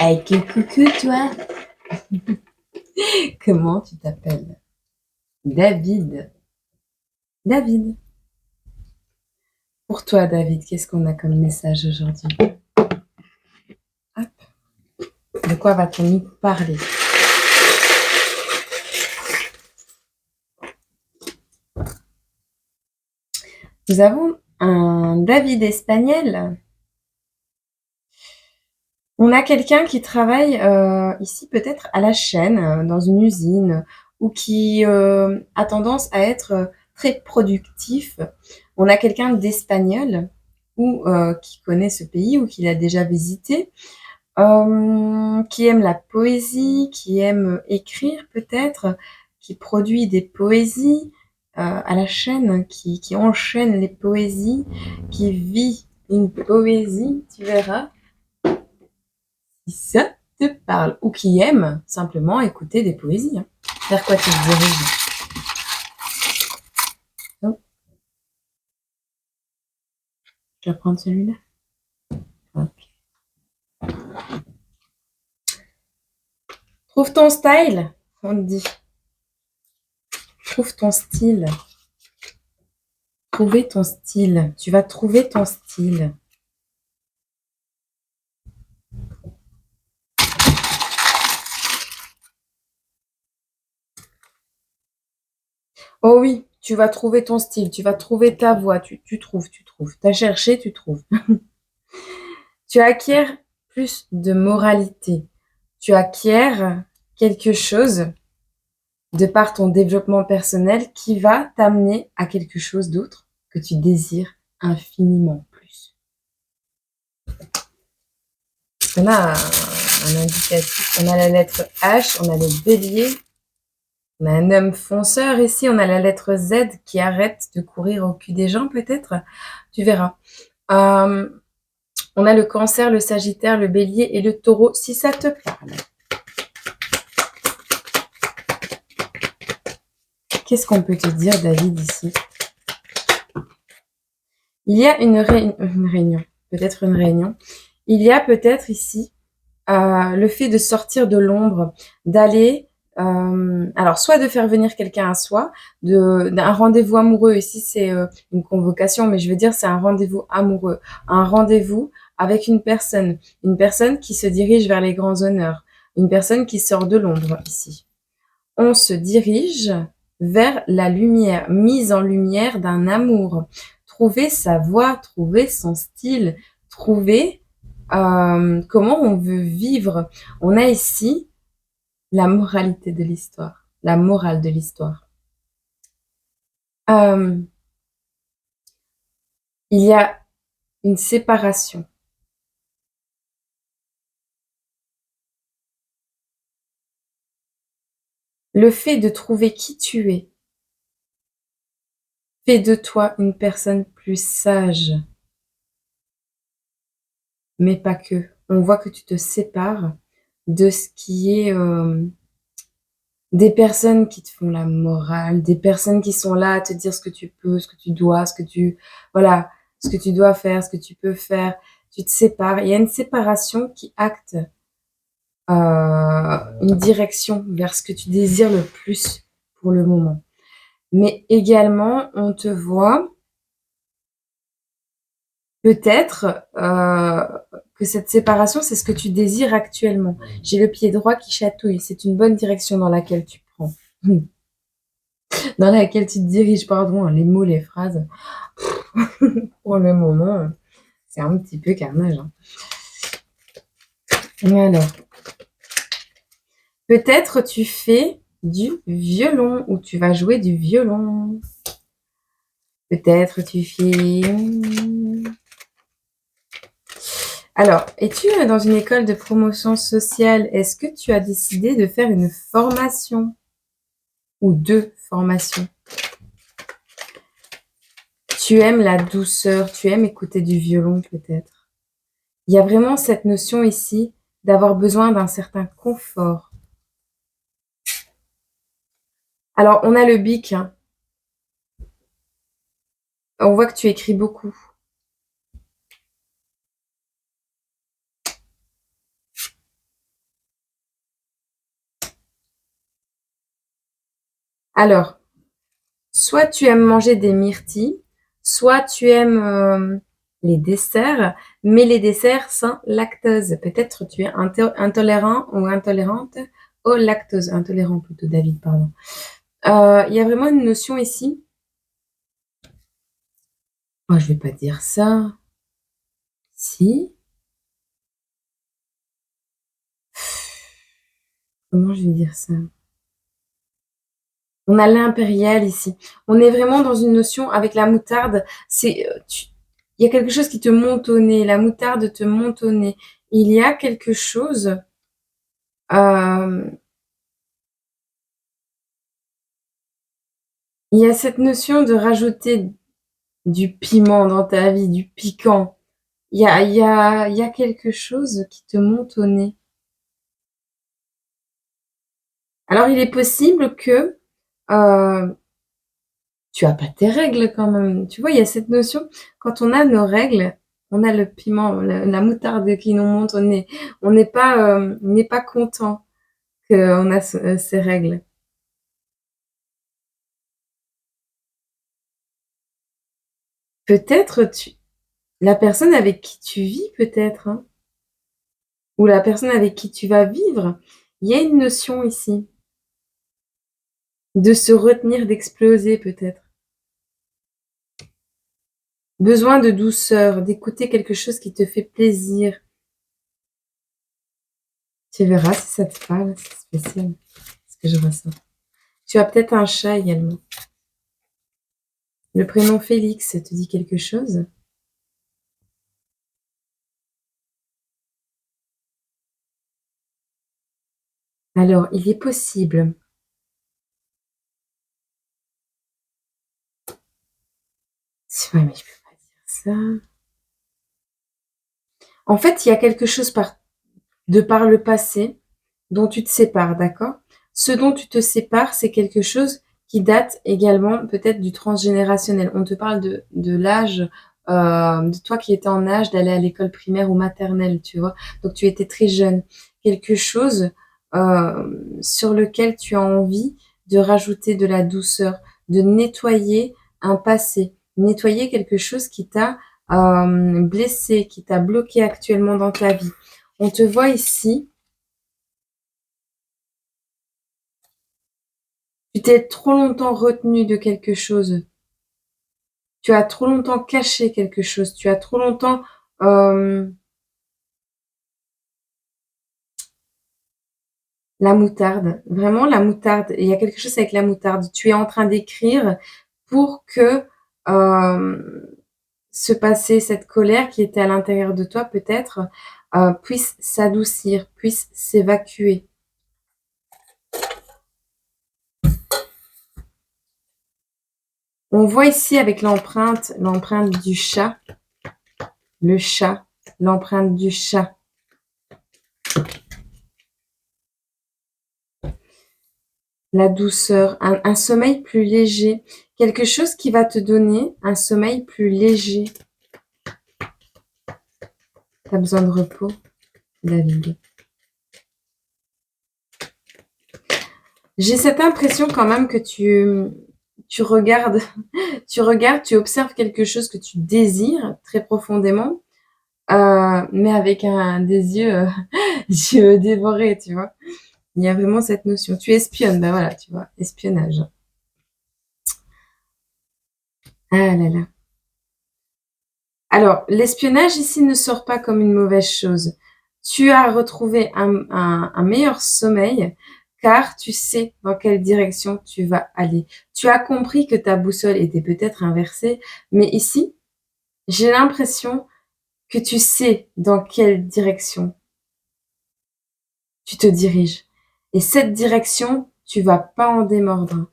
Hey, coucou toi. Comment tu t'appelles? David. David. Pour toi, David, qu'est-ce qu'on a comme message aujourd'hui? Hop. De quoi va-t-on nous parler? Nous avons un David espagnol. On a quelqu'un qui travaille ici peut-être à la chaîne, dans une usine, ou qui a tendance à être très productif. On a quelqu'un d'espagnol ou qui connaît ce pays ou qui l'a déjà visité, qui aime la poésie, qui aime écrire peut-être, qui produit des poésies à la chaîne, qui enchaîne les poésies, qui vit une poésie, tu verras si ça te parle, ou qui aime simplement écouter des poésies. Hein. Vers quoi tu te diriges? Oh, je vais prendre celui-là. Ok. Trouve ton style, on te dit. Trouve ton style. Trouver ton style. Tu vas trouver ton style. Oh oui, tu vas trouver ton style, tu vas trouver ta voix, tu trouves. Tu as cherché, tu trouves. Tu acquiers plus de moralité. Tu acquiers quelque chose de par ton développement personnel qui va t'amener à quelque chose d'autre que tu désires infiniment plus. On a un indicatif, on a la lettre H, on a le bélier, on a un homme fonceur ici, on a la lettre Z qui arrête de courir au cul des gens peut-être, tu verras. On a le cancer, le sagittaire, le bélier et le taureau, si ça te parle. Qu'est-ce qu'on peut te dire, David, ici? Il y a une réunion, peut-être une réunion. Il y a peut-être ici le fait de sortir de l'ombre, d'aller, alors soit de faire venir quelqu'un à soi, d'un rendez-vous amoureux. Ici, c'est une convocation, mais je veux dire, c'est un rendez-vous amoureux, un rendez-vous avec une personne qui se dirige vers les grands honneurs, une personne qui sort de l'ombre ici. On se dirige vers la lumière, mise en lumière d'un amour. Trouver sa voix, trouver son style, trouver comment on veut vivre. On a ici la moralité de l'histoire, la morale de l'histoire. Il y a une séparation. Le fait de trouver qui tu es fait de toi une personne plus sage. Mais pas que. On voit que tu te sépares de ce qui est des personnes qui te font la morale, des personnes qui sont là à te dire ce que tu peux, ce que tu dois, voilà, ce que tu dois faire, ce que tu peux faire. Tu te sépares. Il y a une séparation qui acte une direction vers ce que tu désires le plus pour le moment. Mais également, on te voit peut-être que cette séparation, c'est ce que tu désires actuellement. J'ai le pied droit qui chatouille. C'est une bonne direction dans laquelle tu prends. Dans laquelle tu te diriges, pardon, les mots, les phrases. Pour le moment, c'est un petit peu carnage. Hein. Alors, peut-être tu fais du violon ou tu vas jouer du violon. Peut-être tu fais... Alors, es-tu dans une école de promotion sociale? Est-ce que tu as décidé de faire une formation ou deux formations? Tu aimes la douceur, tu aimes écouter du violon peut-être. Il y a vraiment cette notion ici d'avoir besoin d'un certain confort. Alors, on a le bic. Hein. On voit que tu écris beaucoup. Alors, soit tu aimes manger des myrtilles, soit tu aimes les desserts, mais les desserts sans lactose. Peut-être tu es intolérant ou intolérante au lactose. Intolérant plutôt, David, pardon. Il y a vraiment une notion ici. Oh, je vais pas dire ça. Si. Comment je vais dire ça? On a l'impérial ici. On est vraiment dans une notion avec la moutarde. Il y a quelque chose qui te monte au nez. La moutarde te monte au nez. Il y a quelque chose. Il y a cette notion de rajouter du piment dans ta vie, du piquant. Il y a quelque chose qui te monte au nez. Alors, il est possible que tu as pas tes règles quand même. Tu vois, il y a cette notion, quand on a nos règles, on a le piment, la moutarde qui nous monte au nez. On n'est pas content qu'on a ces règles. Peut-être la personne avec qui tu vis, peut-être, hein, ou la personne avec qui tu vas vivre, il y a une notion ici de se retenir d'exploser, peut-être. Besoin de douceur, d'écouter quelque chose qui te fait plaisir. Tu verras si ça te parle, c'est spécial ce que je ressens. Tu as peut-être un chat également. Le prénom Félix te dit quelque chose? Alors, il est possible. Ouais, mais je peux pas dire ça. En fait, il y a quelque chose de par le passé dont tu te sépares, d'accord? Ce dont tu te sépares, c'est quelque chose qui date également peut-être du transgénérationnel. On te parle de l'âge, de toi qui étais en âge d'aller à l'école primaire ou maternelle, tu vois? Donc tu étais très jeune. Quelque chose sur lequel tu as envie de rajouter de la douceur, de nettoyer un passé, nettoyer quelque chose qui t'a blessé, qui t'a bloqué actuellement dans ta vie. On te voit ici. Tu t'es trop longtemps retenu de quelque chose. Tu as trop longtemps caché quelque chose. Tu as trop longtemps... la moutarde. Vraiment, la moutarde. Il y a quelque chose avec la moutarde. Tu es en train d'écrire pour que ce passé, cette colère qui était à l'intérieur de toi peut-être, puisse s'adoucir, puisse s'évacuer. On voit ici avec l'empreinte du chat, le chat, l'empreinte du chat. La douceur, un sommeil plus léger, quelque chose qui va te donner un sommeil plus léger. Tu as besoin de repos, David. J'ai cette impression quand même que tu regardes, tu observes quelque chose que tu désires très profondément, mais avec des yeux, yeux dévorés, tu vois. Il y a vraiment cette notion. Tu espionnes, ben voilà, tu vois, espionnage. Ah là là. Alors, l'espionnage ici ne sort pas comme une mauvaise chose. Tu as retrouvé un meilleur sommeil car tu sais dans quelle direction tu vas aller. Tu as compris que ta boussole était peut-être inversée, mais ici, j'ai l'impression que tu sais dans quelle direction tu te diriges. Et cette direction, tu vas pas en démordre.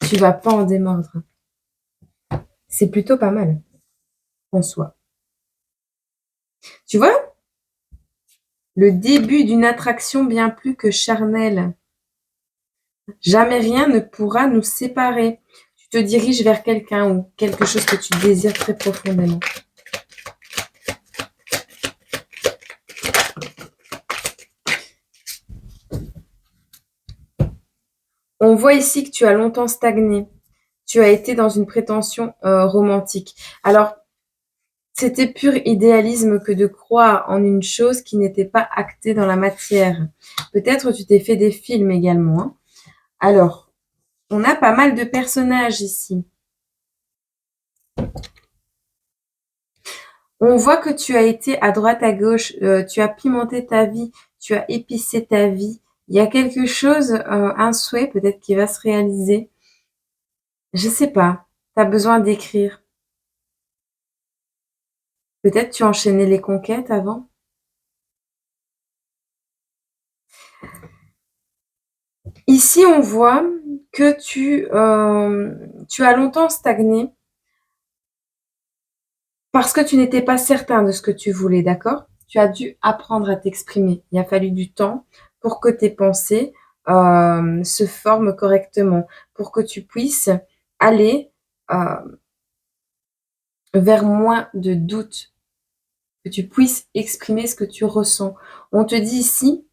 Tu vas pas en démordre. C'est plutôt pas mal en soi. Tu vois, le début d'une attraction bien plus que charnelle. Jamais rien ne pourra nous séparer. Tu te diriges vers quelqu'un ou quelque chose que tu désires très profondément. On voit ici que tu as longtemps stagné. Tu as été dans une prétention romantique. Alors, c'était pur idéalisme que de croire en une chose qui n'était pas actée dans la matière. Peut-être tu t'es fait des films également, hein. Alors, on a pas mal de personnages ici. On voit que tu as été à droite, à gauche, tu as pimenté ta vie, tu as épicé ta vie. Il y a quelque chose, un souhait peut-être qui va se réaliser. Je sais pas, tu as besoin d'écrire. Peut-être tu enchaînais les conquêtes avant? Ici, on voit que tu as longtemps stagné parce que tu n'étais pas certain de ce que tu voulais, d'accord? Tu as dû apprendre à t'exprimer. Il a fallu du temps pour que tes pensées se forment correctement, pour que tu puisses aller vers moins de doutes, que tu puisses exprimer ce que tu ressens. On te dit ici,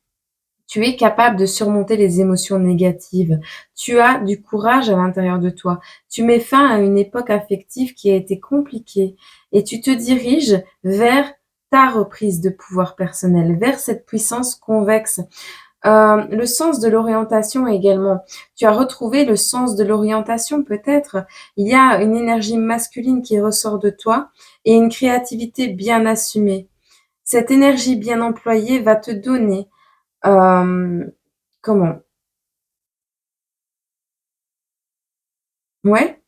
tu es capable de surmonter les émotions négatives. Tu as du courage à l'intérieur de toi. Tu mets fin à une époque affective qui a été compliquée et tu te diriges vers ta reprise de pouvoir personnel, vers cette puissance convexe. Le sens de l'orientation également. Tu as retrouvé le sens de l'orientation peut-être. Il y a une énergie masculine qui ressort de toi et une créativité bien assumée. Cette énergie bien employée va te donner comment? Ouais,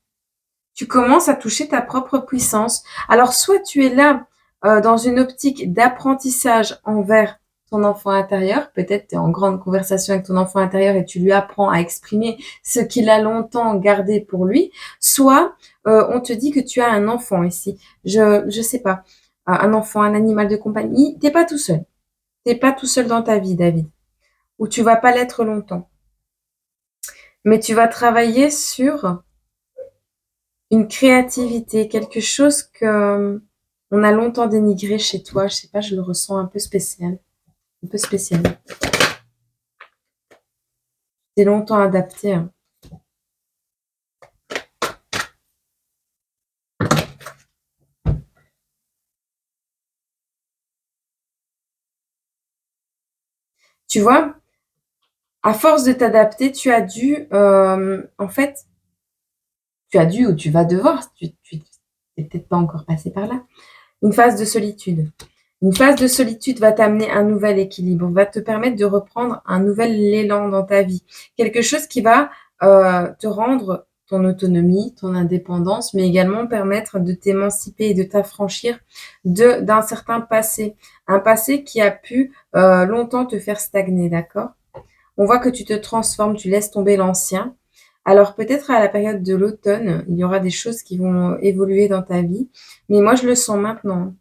tu commences à toucher ta propre puissance. Alors soit tu es là, dans une optique d'apprentissage envers ton enfant intérieur, peut-être tu es en grande conversation avec ton enfant intérieur et tu lui apprends à exprimer ce qu'il a longtemps gardé pour lui, soit, on te dit que tu as un enfant ici. Je sais pas, un enfant, un animal de compagnie. Tu pas tout seul. Tu pas tout seul dans ta vie, David, ou tu vas pas l'être longtemps. Mais tu vas travailler sur une créativité, quelque chose que on a longtemps dénigré chez toi. Je sais pas, je le ressens un peu spécial. Un peu spécial. C'est longtemps adapté, hein. Tu vois, à force de t'adapter, tu as dû, en fait, tu as dû ou tu vas devoir, tu t'es peut-être pas encore passé par là, une phase de solitude. Une phase de solitude va t'amener un nouvel équilibre, va te permettre de reprendre un nouvel élan dans ta vie. Quelque chose qui va te rendre ton autonomie, ton indépendance, mais également permettre de t'émanciper et de t'affranchir d'un certain passé. Un passé qui a pu longtemps te faire stagner, d'accord? On voit que tu te transformes, tu laisses tomber l'ancien. Alors peut-être à la période de l'automne, il y aura des choses qui vont évoluer dans ta vie, mais moi je le sens maintenant.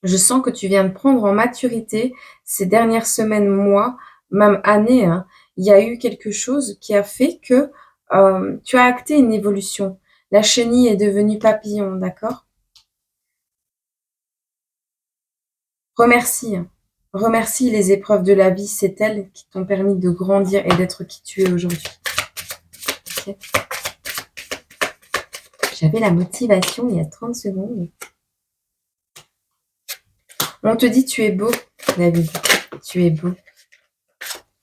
Je sens que tu viens de prendre en maturité ces dernières semaines, mois, même années, hein. Il y a eu quelque chose qui a fait que tu as acté une évolution. La chenille est devenue papillon, d'accord? Remercie, hein. Remercie les épreuves de la vie, c'est elles qui t'ont permis de grandir et d'être qui tu es aujourd'hui. Ok. J'avais la motivation il y a 30 secondes. On te dit tu es beau, David. Tu es beau.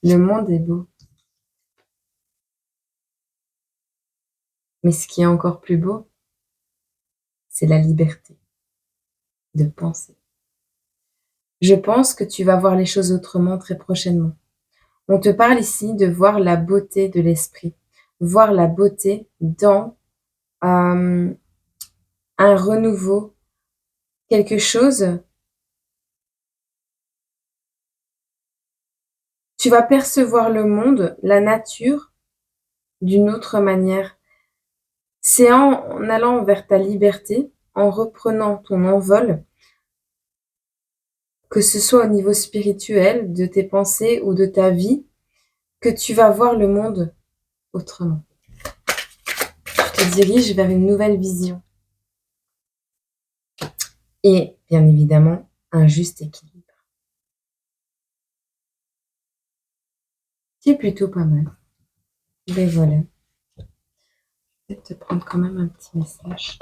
Le monde est beau. Mais ce qui est encore plus beau, c'est la liberté de penser. Je pense que tu vas voir les choses autrement très prochainement. On te parle ici de voir la beauté de l'esprit, voir la beauté dans un renouveau, quelque chose. Tu vas percevoir le monde, la nature, d'une autre manière. C'est en allant vers ta liberté, en reprenant ton envol, que ce soit au niveau spirituel, de tes pensées ou de ta vie, que tu vas voir le monde autrement. Tu te diriges vers une nouvelle vision. Et, bien évidemment, un juste équilibre. Qui est plutôt pas mal. Ben voilà. Je vais te prendre quand même un petit message.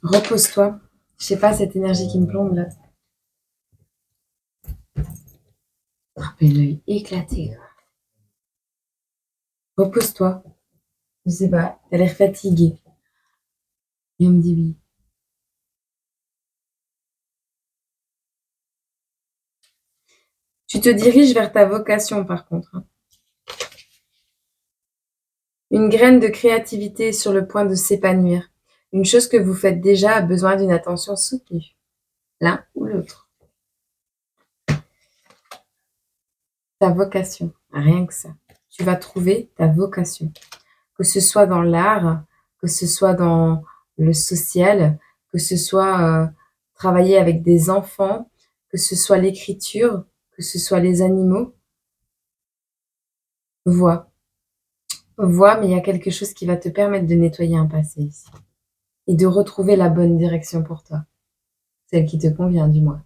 Repose-toi. Je sais pas, cette énergie qui me plombe là. Oh, ben l'œil éclaté. Repose-toi. Je sais pas, t'as l'air fatigué. Et on me dit oui. Tu te diriges vers ta vocation par contre. Une graine de créativité est sur le point de s'épanouir. Une chose que vous faites déjà a besoin d'une attention soutenue. L'un ou l'autre. Ta vocation, rien que ça. Tu vas trouver ta vocation. Que ce soit dans l'art, que ce soit dans le social, que ce soit travailler avec des enfants, que ce soit l'écriture, que ce soit les animaux. Vois. Vois, mais il y a quelque chose qui va te permettre de nettoyer un passé ici. Et de retrouver la bonne direction pour toi. Celle qui te convient, du moins.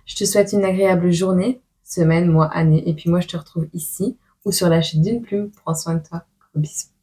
Je te souhaite une agréable journée, semaine, mois, année. Et puis moi, je te retrouve ici ou sur la chaîne d'une plume. Prends soin de toi. Gros bisous.